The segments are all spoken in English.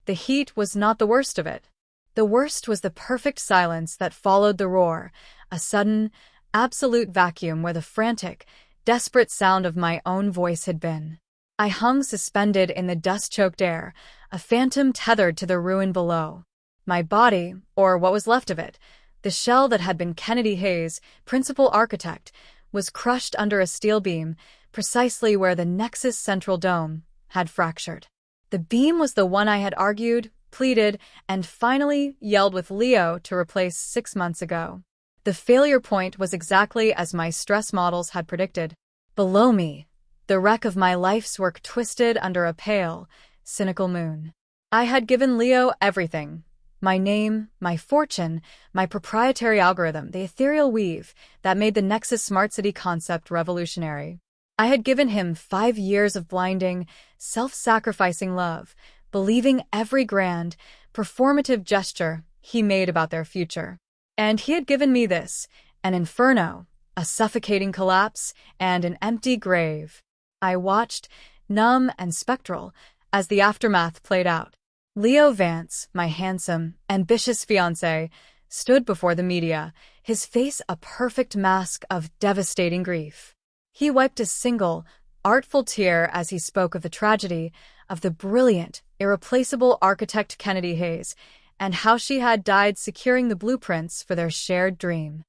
the heat was not the worst of it. The worst was the perfect silence that followed the roar, a sudden, absolute vacuum where the frantic, desperate sound of my own voice had been. I hung suspended in the dust-choked air, a phantom tethered to the ruin below. My body, or what was left of it, the shell that had been Kennedy Hayes, principal architect, was crushed under a steel beam, precisely where the Nexus central dome had fractured. The beam was the one I had argued, pleaded, and finally yelled with Leo to replace 6 months ago. The failure point was exactly as my stress models had predicted. Below me, the wreck of my life's work twisted under a pale, cynical moon. I had given Leo everything. My name, my fortune, my proprietary algorithm, the Aetherial Weave, that made the Nexus Smart-City concept revolutionary. I had given him 5 years of blinding, self-sacrificing love, believing every grand, performative gesture he made about their future. And he had given me this, an inferno, a suffocating collapse, and an empty grave. I watched, numb and spectral, as the aftermath played out. Leo Vance, my handsome, ambitious fiancé, stood before the media, his face a perfect mask of devastating grief. He wiped a single, artful tear as he spoke of the tragedy of the brilliant, irreplaceable architect Kennedy Hayes, and how she had died securing the blueprints for their shared dream.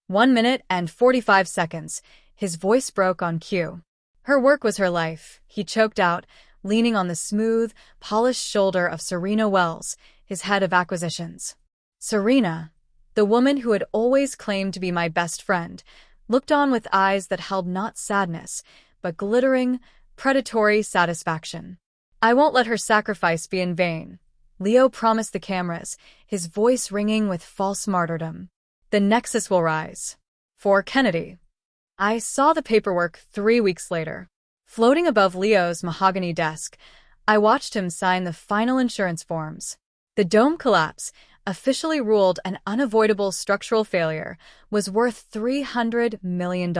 1 minute and 45 seconds, his voice broke on cue. Her work was her life, he choked out, leaning on the smooth, polished shoulder of Serena Wells, his head of acquisitions. Serena, the woman who had always claimed to be my best friend, looked on with eyes that held not sadness, but glittering, predatory satisfaction. I won't let her sacrifice be in vain, Leo promised the cameras, his voice ringing with false martyrdom. The Nexus will rise. For Kennedy. I saw the paperwork 3 weeks later. Floating above Leo's mahogany desk, I watched him sign the final insurance forms. The dome collapse, officially ruled an unavoidable structural failure, was worth $300 million.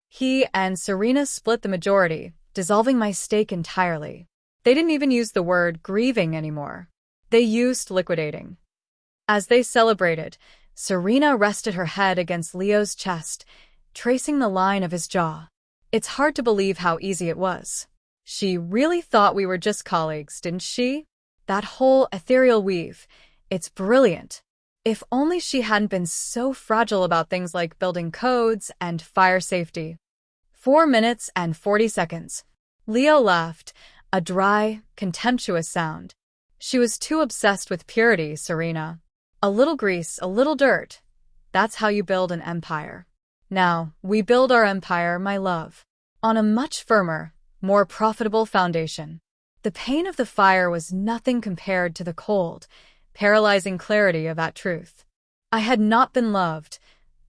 He and Serena split the majority, dissolving my stake entirely. They didn't even use the word grieving anymore. They used liquidating. As they celebrated, Serena rested her head against Leo's chest, tracing the line of his jaw. It's hard to believe how easy it was. She really thought we were just colleagues, didn't she? That whole Aetherial Weave, it's brilliant. If only she hadn't been so fragile about things like building codes and fire safety. 4 minutes and 40 seconds. Leo laughed, a dry, contemptuous sound. She was too obsessed with purity, Serena. A little grease, a little dirt. That's how you build an empire. Now, we build our empire, my love, on a much firmer, more profitable foundation. The pain of the fire was nothing compared to the cold, paralyzing clarity of that truth. I had not been loved.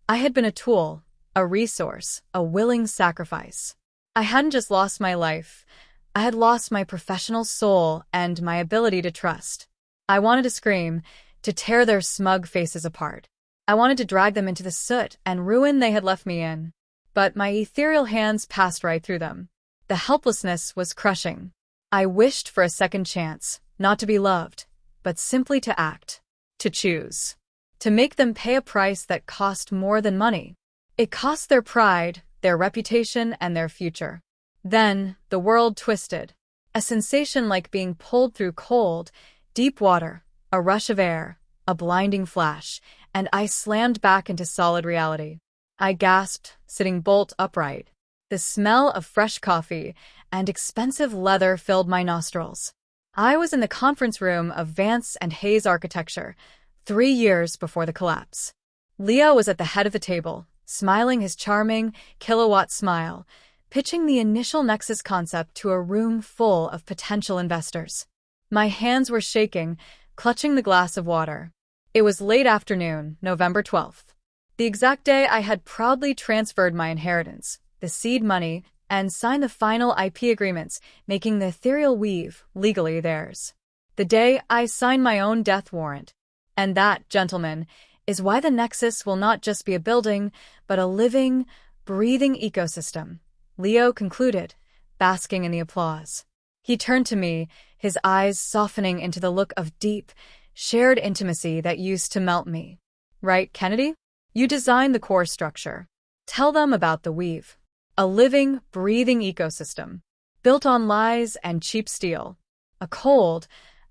I had been a tool, a resource, a willing sacrifice. I hadn't just lost my life. I had lost my professional soul and my ability to trust. I wanted to scream, to tear their smug faces apart. I wanted to drag them into the soot and ruin they had left me in. But my ethereal hands passed right through them. The helplessness was crushing. I wished for a second chance, not to be loved, but simply to act, to choose, to make them pay a price that cost more than money. It cost their pride, their reputation, and their future. Then, the world twisted. A sensation like being pulled through cold, deep water, a rush of air, a blinding flash, and I slammed back into solid reality. I gasped, sitting bolt upright. The smell of fresh coffee and expensive leather filled my nostrils. I was in the conference room of Vance and Hayes architecture, 3 years before the collapse. Leo was at the head of the table, smiling his charming, kilowatt smile, pitching the initial Nexus concept to a room full of potential investors. My hands were shaking, clutching the glass of water. It was late afternoon, November 12th. The exact day I had proudly transferred my inheritance, the seed money, and signed the final IP agreements, making the Aetherial Weave legally theirs. The day I signed my own death warrant. And that, gentlemen, is why the Nexus will not just be a building, but a living, breathing ecosystem, Leo concluded, basking in the applause. He turned to me, his eyes softening into the look of deep, shared intimacy that used to melt me. Right, Kennedy? You designed the core structure. Tell them about the Weave. A living, breathing ecosystem, built on lies and cheap steel. A cold,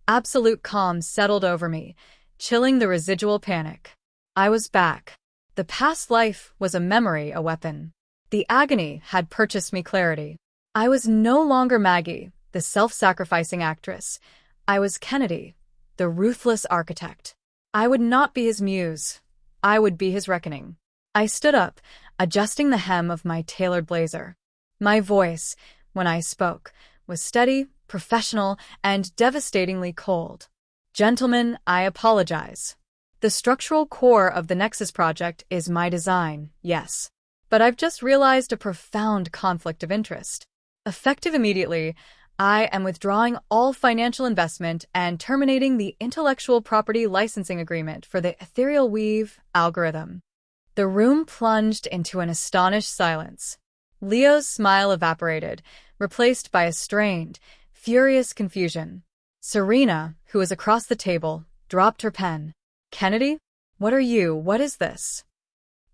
absolute calm settled over me, chilling the residual panic. I was back. The past life was a memory, a weapon. The agony had purchased me clarity. I was no longer Maggie, the self-sacrificing actress. I was Kennedy, the ruthless architect. I would not be his muse. I would be his reckoning. I stood up, adjusting the hem of my tailored blazer. My voice, when I spoke, was steady, professional, and devastatingly cold. Gentlemen, I apologize. The structural core of the Nexus project is my design, yes. But I've just realized a profound conflict of interest. Effective immediately, I am withdrawing all financial investment and terminating the intellectual property licensing agreement for the Aetherial Weave algorithm. The room plunged into an astonished silence. Leo's smile evaporated, replaced by a strained, furious confusion. Serena, who was across the table, dropped her pen. Kennedy? What is this?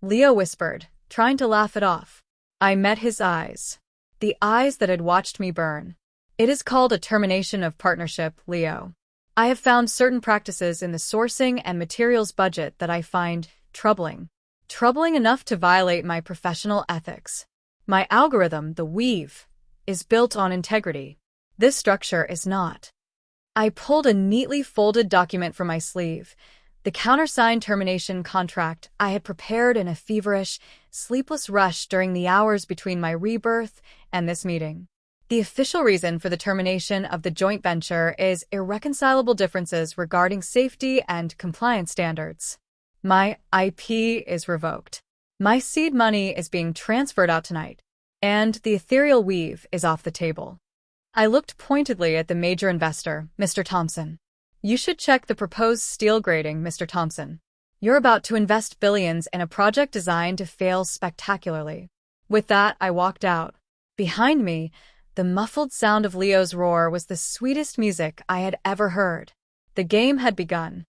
Leo whispered, trying to laugh it off. I met his eyes. The eyes that had watched me burn. It is called a termination of partnership, Leo. I have found certain practices in the sourcing and materials budget that I find troubling. Troubling enough to violate my professional ethics. My algorithm, the Weave, is built on integrity. This structure is not. I pulled a neatly folded document from my sleeve, the countersigned termination contract I had prepared in a feverish, sleepless rush during the hours between my rebirth and this meeting. The official reason for the termination of the joint venture is irreconcilable differences regarding safety and compliance standards. My IP is revoked. My seed money is being transferred out tonight, and the Aetherial Weave is off the table. I looked pointedly at the major investor, Mr. Thompson. You should check the proposed steel grading, Mr. Thompson. You're about to invest billions in a project designed to fail spectacularly. With that, I walked out. Behind me, the muffled sound of Leo's roar was the sweetest music I had ever heard. The game had begun.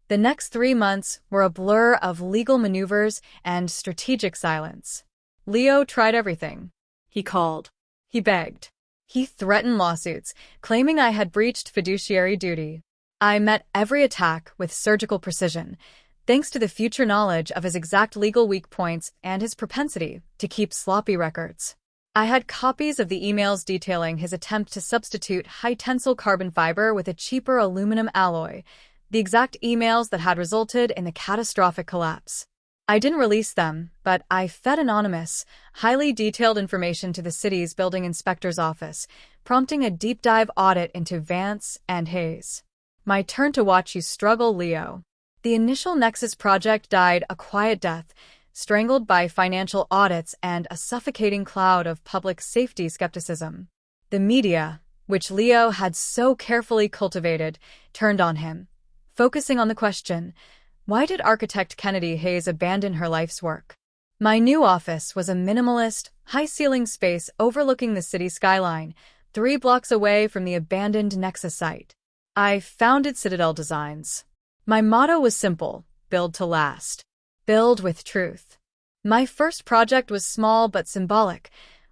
The next 3 months were a blur of legal maneuvers and strategic silence. Leo tried everything. He called. He begged. He threatened lawsuits, claiming I had breached fiduciary duty. I met every attack with surgical precision, thanks to the future knowledge of his exact legal weak points and his propensity to keep sloppy records. I had copies of the emails detailing his attempt to substitute high-tensile carbon fiber with a cheaper aluminum alloy, the exact emails that had resulted in the catastrophic collapse. I didn't release them, but I fed anonymous, highly detailed information to the city's building inspector's office, prompting a deep-dive audit into Vance and Hayes. My turn to watch you struggle, Leo. The initial Nexus project died a quiet death, strangled by financial audits and a suffocating cloud of public safety skepticism. The media, which Leo had so carefully cultivated, turned on him, focusing on the question, why did architect Kennedy Hayes abandon her life's work? My new office was a minimalist, high-ceiling space overlooking the city skyline, 3 blocks away from the abandoned Nexus site. I founded Citadel Designs. My motto was simple, build to last. Build with truth. My first project was small but symbolic,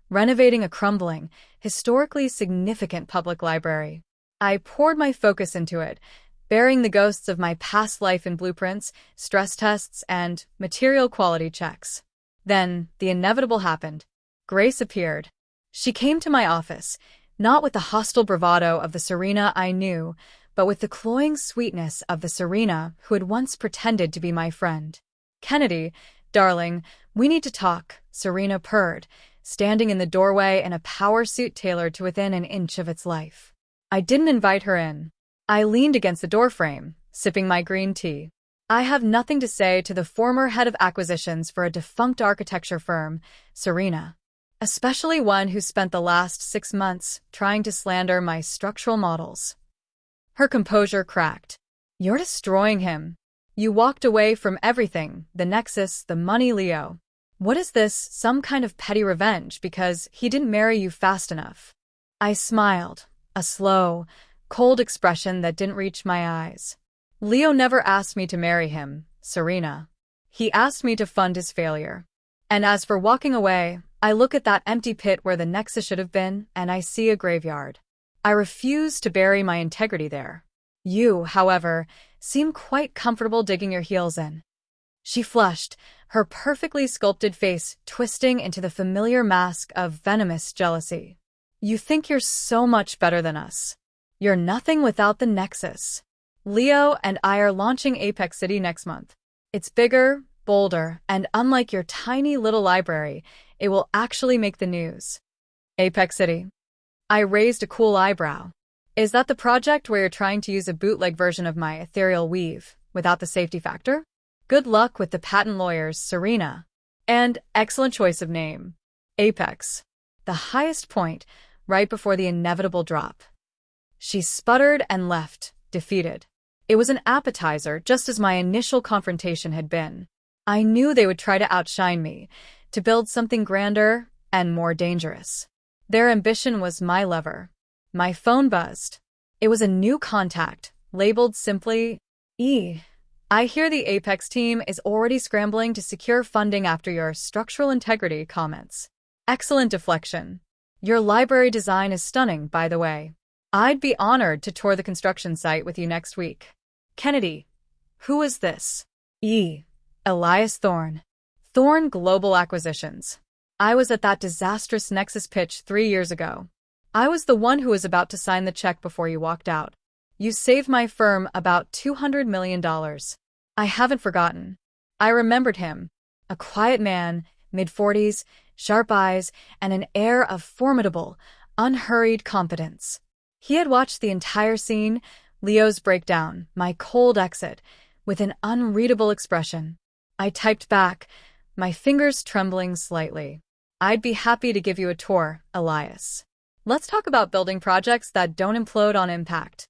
renovating a crumbling, historically significant public library. I poured my focus into it, bearing the ghosts of my past life in blueprints, stress tests, and material quality checks. Then, the inevitable happened. Grace appeared. She came to my office, not with the hostile bravado of the Serena I knew, but with the cloying sweetness of the Serena who had once pretended to be my friend. Kennedy, darling, we need to talk, Serena purred, standing in the doorway in a power suit tailored to within an inch of its life. I didn't invite her in. I leaned against the doorframe, sipping my green tea. I have nothing to say to the former head of acquisitions for a defunct architecture firm, Serena. Especially one who spent the last 6 months trying to slander my structural models. Her composure cracked. You're destroying him. You walked away from everything, the Nexus, the money, Leo. What is this, some kind of petty revenge because he didn't marry you fast enough? I smiled, a slow, cold expression that didn't reach my eyes. Leo never asked me to marry him, Serena. He asked me to fund his failure. And as for walking away, I look at that empty pit where the Nexus should have been, and I see a graveyard. I refuse to bury my integrity there. You, however, seem quite comfortable digging your heels in. She flushed, her perfectly sculpted face twisting into the familiar mask of venomous jealousy. You think you're so much better than us. You're nothing without the Nexus. Leo and I are launching Apex City next month. It's bigger, bolder, and unlike your tiny little library, it will actually make the news. Apex City. I raised a cool eyebrow. Is that the project where you're trying to use a bootleg version of my Aetherial Weave, without the safety factor? Good luck with the patent lawyers, Serena. And excellent choice of name. Apex. The highest point, right before the inevitable drop. She sputtered and left, defeated. It was an appetizer, just as my initial confrontation had been. I knew they would try to outshine me, to build something grander and more dangerous. Their ambition was my lever. My phone buzzed. It was a new contact, labeled simply, E. I hear the Apex team is already scrambling to secure funding after your structural integrity comments. Excellent deflection. Your library design is stunning, by the way. I'd be honored to tour the construction site with you next week. Kennedy. Who is this? E. Elias Thorne. Thorne Global Acquisitions. I was at that disastrous Nexus pitch 3 years ago. I was the one who was about to sign the check before you walked out. You saved my firm about $200 million. I haven't forgotten. I remembered him. A quiet man, mid-40s, sharp eyes, and an air of formidable, unhurried competence. He had watched the entire scene, Leo's breakdown, my cold exit, with an unreadable expression. I typed back, my fingers trembling slightly. I'd be happy to give you a tour, Elias. Let's talk about building projects that don't implode on impact.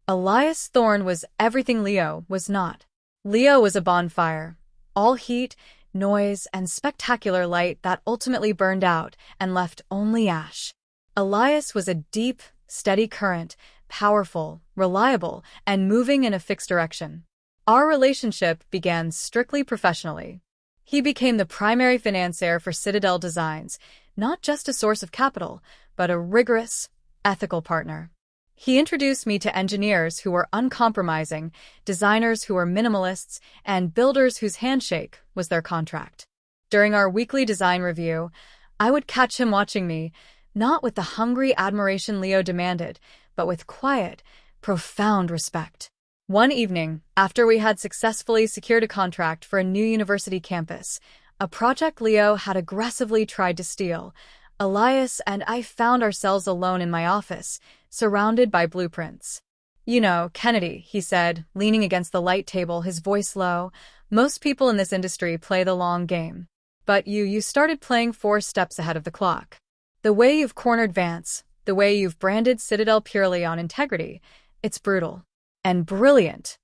Elias Thorne was everything Leo was not. Leo was a bonfire, all heat, noise, and spectacular light that ultimately burned out and left only ash. Elias was a deep, steady current, powerful, reliable, and moving in a fixed direction. Our relationship began strictly professionally. He became the primary financier for Citadel Designs, not just a source of capital, but a rigorous, ethical partner. He introduced me to engineers who were uncompromising, designers who were minimalists, and builders whose handshake was their contract. During our weekly design review, I would catch him watching me, not with the hungry admiration Leo demanded, but with quiet, profound respect. One evening, after we had successfully secured a contract for a new university campus, a project Leo had aggressively tried to steal, Elias and I found ourselves alone in my office, surrounded by blueprints. You know, Kennedy, he said, leaning against the light table, his voice low, most people in this industry play the long game. But you started playing 4 steps ahead of the clock. The way you've cornered Vance, the way you've branded Citadel purely on integrity, it's brutal. And brilliant.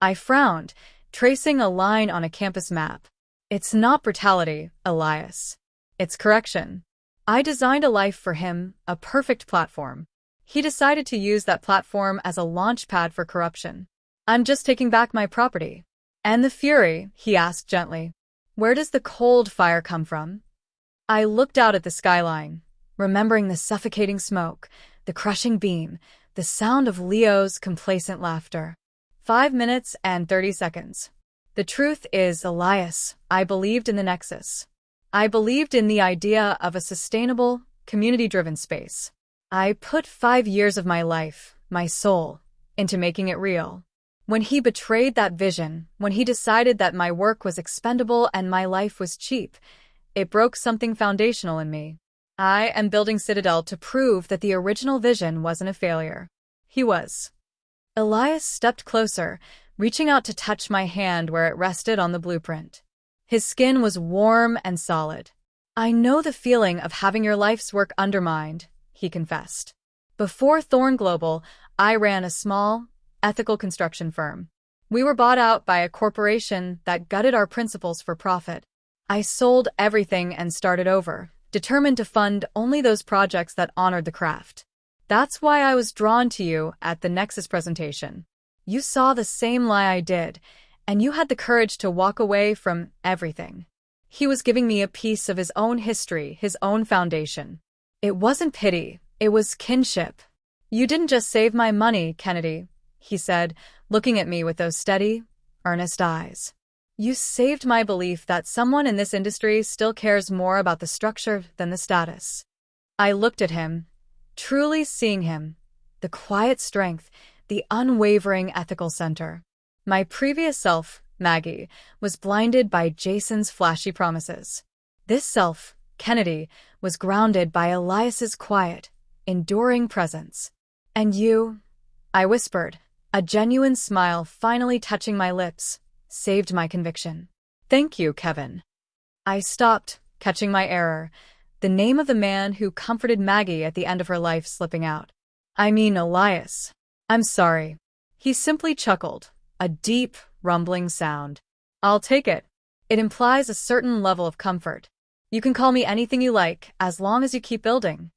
I frowned, tracing a line on a campus map. It's not brutality, Elias. It's correction. I designed a life for him, a perfect platform. He decided to use that platform as a launch pad for corruption. I'm just taking back my property. And the fury, he asked gently. Where does the cold fire come from? I looked out at the skyline, remembering the suffocating smoke, the crushing beam, the sound of Leo's complacent laughter. 5 minutes and 30 seconds. The truth is, Elias, I believed in the Nexus. I believed in the idea of a sustainable, community-driven space. I put 5 years of my life, my soul, into making it real. When he betrayed that vision, when he decided that my work was expendable and my life was cheap, it broke something foundational in me. I am building Citadel to prove that the original vision wasn't a failure. He was. Elias stepped closer, reaching out to touch my hand where it rested on the blueprint. His skin was warm and solid. I know the feeling of having your life's work undermined, he confessed. Before Thorne Global, I ran a small, ethical construction firm. We were bought out by a corporation that gutted our principles for profit. I sold everything and started over, determined to fund only those projects that honored the craft. That's why I was drawn to you at the Nexus presentation. You saw the same lie I did, and you had the courage to walk away from everything. He was giving me a piece of his own history, his own foundation. It wasn't pity, it was kinship. You didn't just save my money, Kennedy, he said, looking at me with those steady, earnest eyes. You saved my belief that someone in this industry still cares more about the structure than the status. I looked at him, truly seeing him, the quiet strength, the unwavering ethical center. My previous self, Maggie, was blinded by Jason's flashy promises. This self, Kennedy, was grounded by Elias's quiet, enduring presence. And you, I whispered, a genuine smile finally touching my lips, saved my conviction. Thank you, Kevin. I stopped, catching my error, the name of the man who comforted Maggie at the end of her life slipping out. I mean Elias. I'm sorry. He simply chuckled, a deep, rumbling sound. I'll take it. It implies a certain level of comfort. You can call me anything you like, as long as you keep building.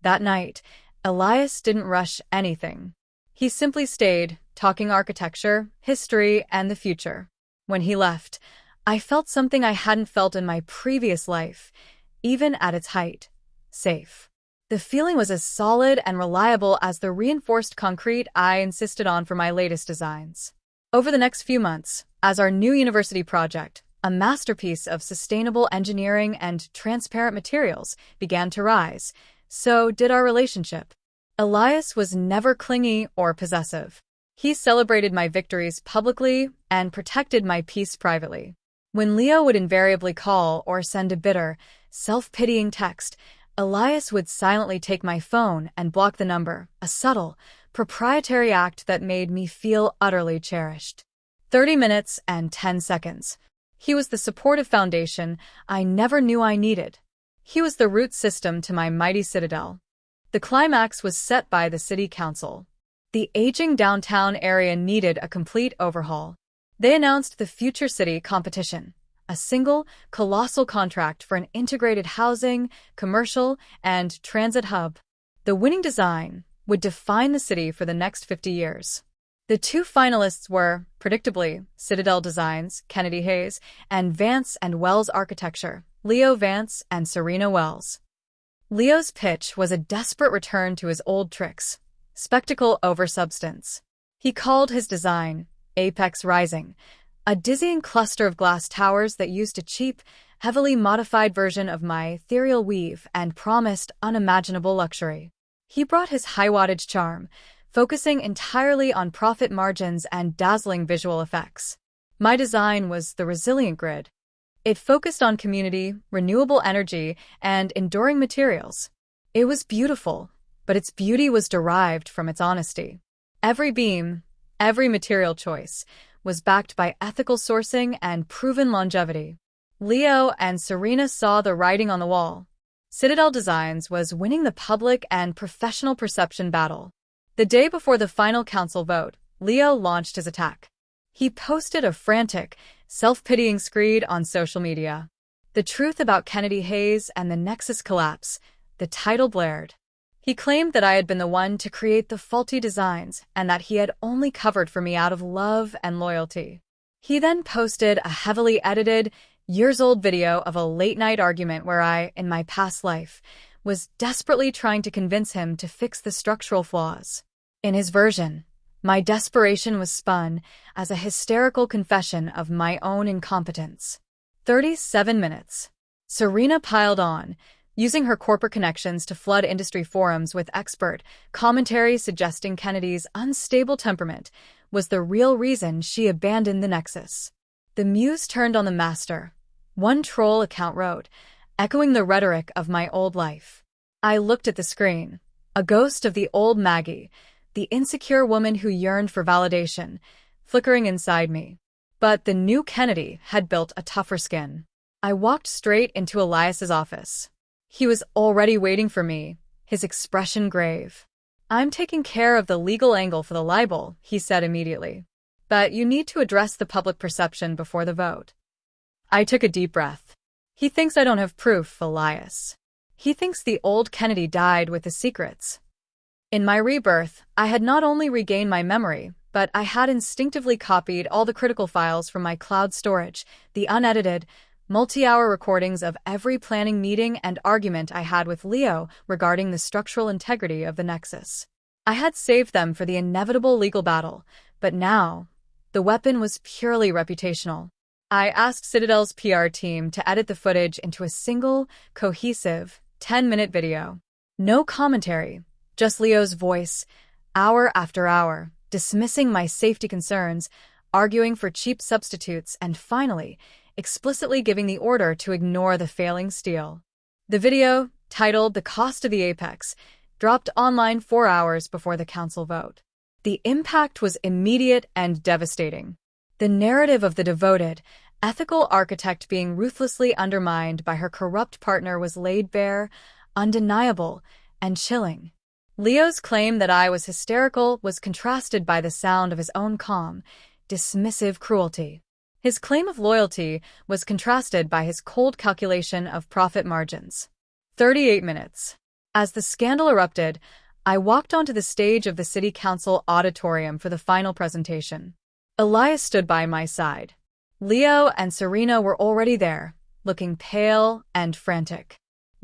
That night, Elias didn't rush anything. He simply stayed, talking architecture, history, and the future. When he left, I felt something I hadn't felt in my previous life, even at its height. Safe. The feeling was as solid and reliable as the reinforced concrete I insisted on for my latest designs. Over the next few months, as our new university project, a masterpiece of sustainable engineering and transparent materials, began to rise, so did our relationship. Elias was never clingy or possessive. He celebrated my victories publicly and protected my peace privately. When Leo would invariably call or send a bitter, self-pitying text, Elias would silently take my phone and block the number, a subtle, proprietary act that made me feel utterly cherished. 30 minutes and 10 seconds. He was the supportive foundation I never knew I needed. He was the root system to my mighty citadel. The climax was set by the city council. The aging downtown area needed a complete overhaul. They announced the Future City competition, a single, colossal contract for an integrated housing, commercial, and transit hub. The winning design would define the city for the next 50 years. The two finalists were, predictably, Citadel Designs, Kennedy Hayes, and Vance and Wells Architecture, Leo Vance and Serena Wells. Leo's pitch was a desperate return to his old tricks, spectacle over substance. He called his design Apex Rising, a dizzying cluster of glass towers that used a cheap, heavily modified version of my Aetherial Weave and promised unimaginable luxury. He brought his high-wattage charm, focusing entirely on profit margins and dazzling visual effects. My design was the resilient grid. It focused on community, renewable energy, and enduring materials. It was beautiful, but its beauty was derived from its honesty. Every beam, every material choice, was backed by ethical sourcing and proven longevity. Leo and Serena saw the writing on the wall. Citadel Designs was winning the public and professional perception battle. The day before the final council vote, Leo launched his attack. He posted a frantic, self-pitying screed on social media. The truth about Kennedy Hayes and the Nexus collapse, the title blared. He claimed that I had been the one to create the faulty designs and that he had only covered for me out of love and loyalty. He then posted a heavily edited, years-old video of a late-night argument where I, in my past life, was desperately trying to convince him to fix the structural flaws. In his version, my desperation was spun as a hysterical confession of my own incompetence. 37 minutes. Serena piled on, using her corporate connections to flood industry forums with expert commentary suggesting Kennedy's unstable temperament was the real reason she abandoned the Nexus. The muse turned on the master, one troll account wrote, echoing the rhetoric of my old life. I looked at the screen, a ghost of the old Maggie, the insecure woman who yearned for validation, flickering inside me. But the new Kennedy had built a tougher skin. I walked straight into Elias's office. He was already waiting for me, his expression grave. I'm taking care of the legal angle for the libel, he said immediately. But you need to address the public perception before the vote. I took a deep breath. He thinks I don't have proof, Elias. He thinks the old Kennedy died with the secrets. In my rebirth, I had not only regained my memory, but I had instinctively copied all the critical files from my cloud storage, the unedited, multi-hour recordings of every planning meeting and argument I had with Leo regarding the structural integrity of the Nexus. I had saved them for the inevitable legal battle, but now, the weapon was purely reputational. I asked Citadel's PR team to edit the footage into a single, cohesive, 10-minute video. No commentary, just Leo's voice, hour after hour, dismissing my safety concerns, arguing for cheap substitutes, and finally, explicitly giving the order to ignore the failing Steal. The video, titled "The Cost of the Apex," dropped online 4 hours before the council vote. The impact was immediate and devastating. The narrative of the devoted, ethical architect being ruthlessly undermined by her corrupt partner was laid bare, undeniable, and chilling. Leo's claim that I was hysterical was contrasted by the sound of his own calm, dismissive cruelty. His claim of loyalty was contrasted by his cold calculation of profit margins. 38 minutes. As the scandal erupted, I walked onto the stage of the City Council auditorium for the final presentation. Elias stood by my side. Leo and Serena were already there, looking pale and frantic.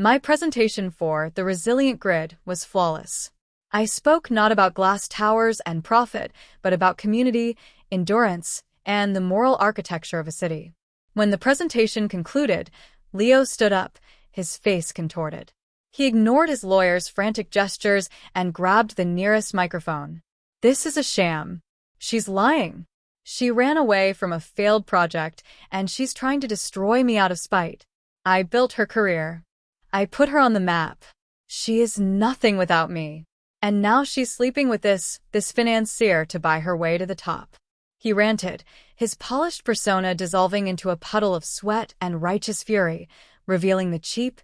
My presentation for The Resilient Grid was flawless. I spoke not about glass towers and profit, but about community, endurance, and the moral architecture of a city. When the presentation concluded, Leo stood up, his face contorted. He ignored his lawyer's frantic gestures and grabbed the nearest microphone. "This is a sham. She's lying. She ran away from a failed project, and she's trying to destroy me out of spite. I built her career. I put her on the map. She is nothing without me. And now she's sleeping with this financier to buy her way to the top." He ranted, his polished persona dissolving into a puddle of sweat and righteous fury, revealing the cheap,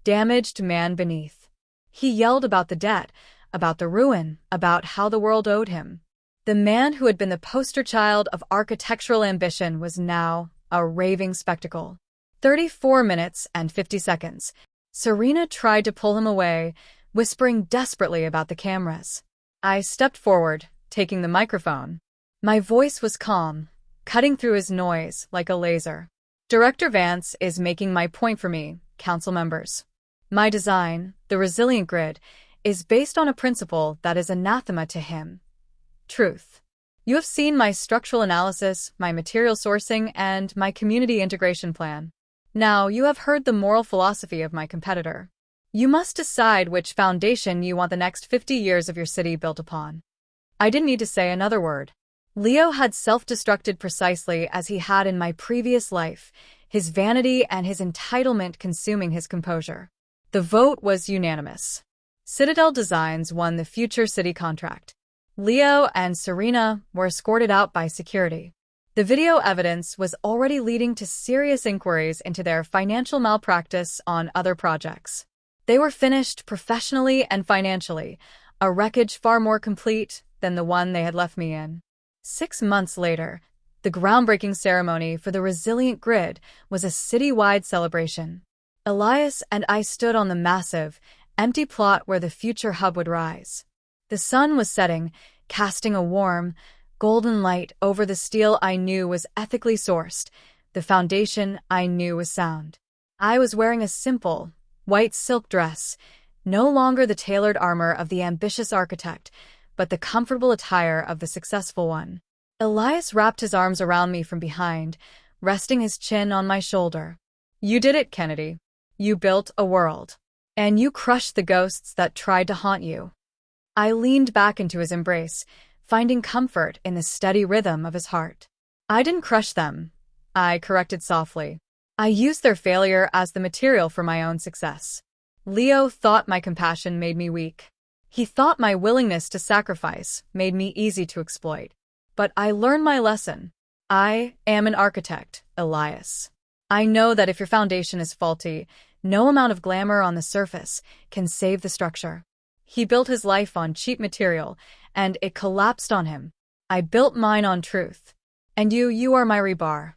damaged man beneath. He yelled about the debt, about the ruin, about how the world owed him. The man who had been the poster child of architectural ambition was now a raving spectacle. 34 minutes and 50 seconds. Serena tried to pull him away, whispering desperately about the cameras. I stepped forward, taking the microphone. My voice was calm, cutting through his noise like a laser. "Director Vance is making my point for me, council members. My design, the Resilient Grid, is based on a principle that is anathema to him: truth. You have seen my structural analysis, my material sourcing, and my community integration plan. Now you have heard the moral philosophy of my competitor. You must decide which foundation you want the next 50 years of your city built upon." I didn't need to say another word. Leo had self-destructed precisely as he had in my previous life, his vanity and his entitlement consuming his composure. The vote was unanimous. Citadel Designs won the future city contract. Leo and Serena were escorted out by security. The video evidence was already leading to serious inquiries into their financial malpractice on other projects. They were finished professionally and financially, a wreckage far more complete than the one they had left me in. 6 months later, the groundbreaking ceremony for the Resilient Grid was a city-wide celebration. Elias and I stood on the massive, empty plot where the future hub would rise. The sun was setting, casting a warm, golden light over the steel I knew was ethically sourced, the foundation I knew was sound. I was wearing a simple, white silk dress, no longer the tailored armor of the ambitious architect, but the comfortable attire of the successful one. Elias wrapped his arms around me from behind, resting his chin on my shoulder. "You did it, Kennedy. You built a world. And you crushed the ghosts that tried to haunt you." I leaned back into his embrace, finding comfort in the steady rhythm of his heart. "I didn't crush them," I corrected softly. "I used their failure as the material for my own success." Leo thought my compassion made me weak. He thought my willingness to sacrifice made me easy to exploit. But I learned my lesson. I am an architect, Elias. I know that if your foundation is faulty, no amount of glamour on the surface can save the structure. He built his life on cheap material, and it collapsed on him. I built mine on truth. And you are my rebar.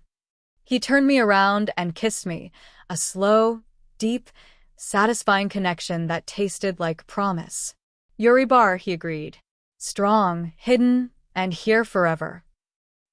He turned me around and kissed me, a slow, deep, satisfying connection that tasted like promise. Yuri Bar, he agreed. Strong, hidden, and here forever.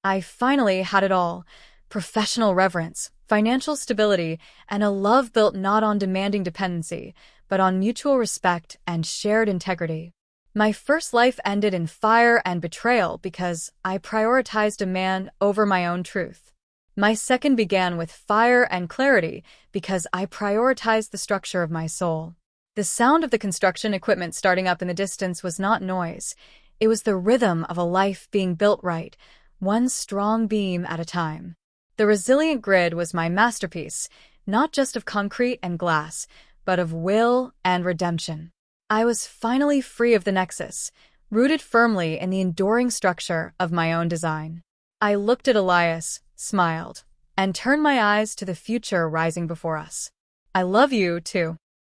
I finally had it all. Professional reverence, financial stability, and a love built not on demanding dependency, but on mutual respect and shared integrity. My first life ended in fire and betrayal because I prioritized a man over my own truth. My second began with fire and clarity because I prioritized the structure of my soul. The sound of the construction equipment starting up in the distance was not noise. It was the rhythm of a life being built right, one strong beam at a time. The resilient grid was my masterpiece, not just of concrete and glass, but of will and redemption. I was finally free of the Nexus, rooted firmly in the enduring structure of my own design. I looked at Elias, smiled, and turned my eyes to the future rising before us. I love you, too.